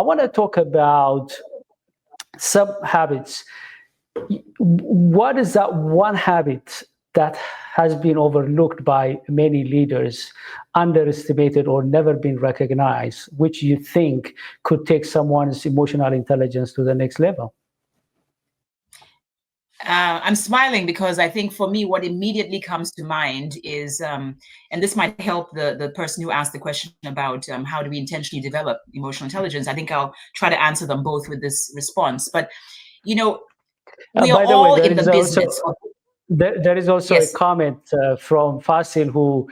want to talk about some habits. What is that one habit that has been overlooked by many leaders, underestimated, or never been recognized, which you think could take someone's emotional intelligence to the next level? I'm smiling because I think for me, what immediately comes to mind is, and this might help the person who asked the question about how do we intentionally develop emotional intelligence. I think I'll try to answer them both with this response. But, you know, we are all in the business. There is also Yes. a comment from Fasil who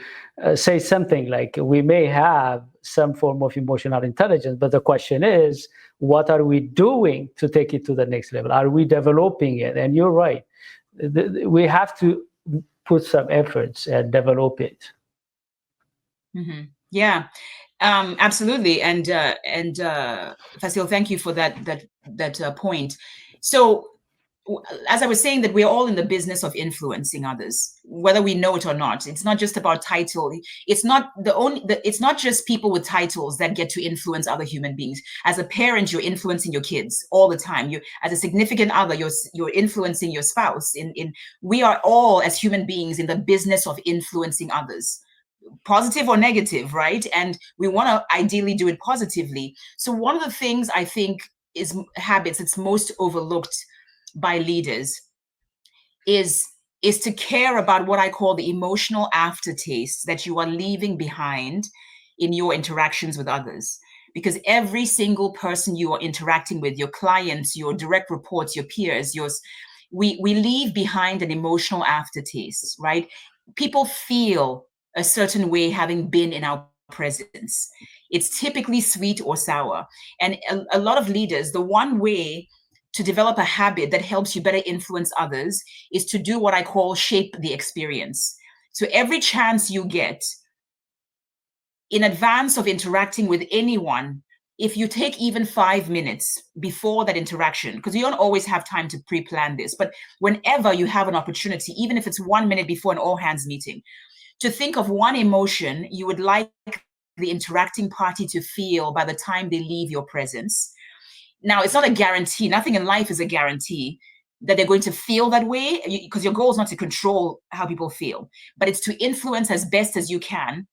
says something like, we may have some form of emotional intelligence, but the question is, what are we doing to take it to the next level? Are we developing it? And you're right. We have to put some efforts and develop it. Mm-hmm. Yeah, absolutely. And Fasil, thank you for that point. So, as I was saying, that we're all in the business of influencing others, whether we know it or not. It's not just about title. It's not it's not just people with titles that get to influence other human beings. As a parent, you're influencing your kids all the time. You, as a significant other, you're influencing your spouse. We are all, as human beings, in the business of influencing others, positive or negative, right? And we want to ideally do it positively. So one of the things I think is habits that's most overlooked by leaders is to care about what I call the emotional aftertaste that you are leaving behind in your interactions with others. Because every single person you are interacting with, your clients, your direct reports, your peers, we leave behind an emotional aftertaste, right? People feel a certain way having been in our presence. It's typically sweet or sour. And a lot of leaders, the one way to develop a habit that helps you better influence others is to do what I call shape the experience. So every chance you get in advance of interacting with anyone, if you take even 5 minutes before that interaction, because you don't always have time to pre-plan this, but whenever you have an opportunity, even if it's 1 minute before an all-hands meeting, to think of one emotion you would like the interacting party to feel by the time they leave your presence. Now, it's not a guarantee. Nothing in life is a guarantee that they're going to feel that way, because your goal is not to control how people feel, but it's to influence as best as you can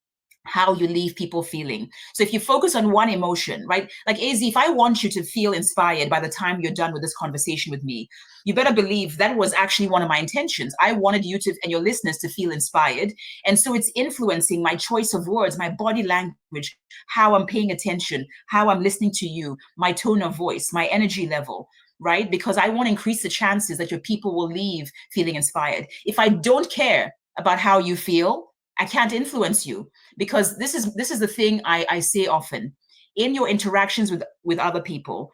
how you leave people feeling. So if you focus on one emotion, right? Like AZ, if I want you to feel inspired by the time you're done with this conversation with me, you better believe that was actually one of my intentions. I wanted you to, and your listeners, to feel inspired. And so it's influencing my choice of words, my body language, how I'm paying attention, how I'm listening to you, my tone of voice, my energy level, right? Because I want to increase the chances that your people will leave feeling inspired. If I don't care about how you feel, I can't influence you, because this is the thing I say often. In your interactions with other people,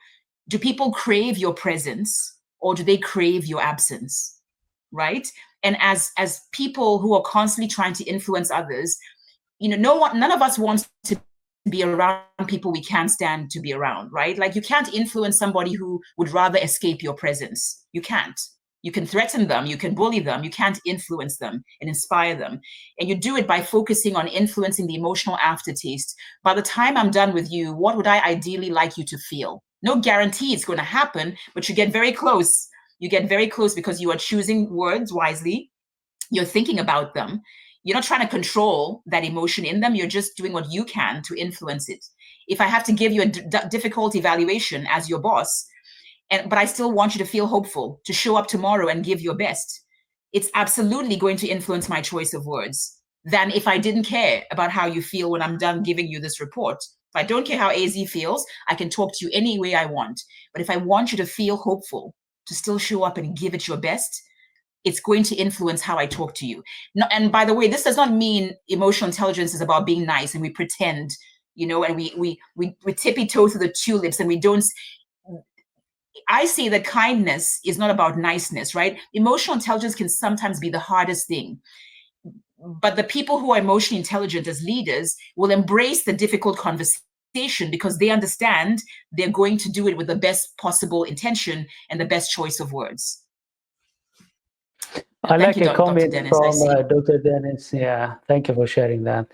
do people crave your presence or do they crave your absence, right? And as people who are constantly trying to influence others, none of us wants to be around people we can't stand to be around, right? Like, you can't influence somebody who would rather escape your presence. You can't. You can threaten them, you can bully them, you can't influence them and inspire them. And you do it by focusing on influencing the emotional aftertaste. By the time I'm done with you, what would I ideally like you to feel? No guarantee it's going to happen, but you get very close. You get very close because you are choosing words wisely. You're thinking about them. You're not trying to control that emotion in them. You're just doing what you can to influence it. If I have to give you a difficult evaluation as your boss, but I still want you to feel hopeful, to show up tomorrow and give your best, it's absolutely going to influence my choice of words than if I didn't care about how you feel when I'm done giving you this report. If I don't care how AZ feels, I can talk to you any way I want. But if I want you to feel hopeful, to still show up and give it your best, it's going to influence how I talk to you. No, and by the way, this does not mean emotional intelligence is about being nice and we pretend, and we tippy toe through the tulips and we don't. I say that kindness is not about niceness, right? Emotional intelligence can sometimes be the hardest thing. But the people who are emotionally intelligent as leaders will embrace the difficult conversation because they understand they're going to do it with the best possible intention and the best choice of words. I like a comment from Dr. Dennis. Yeah, thank you for sharing that.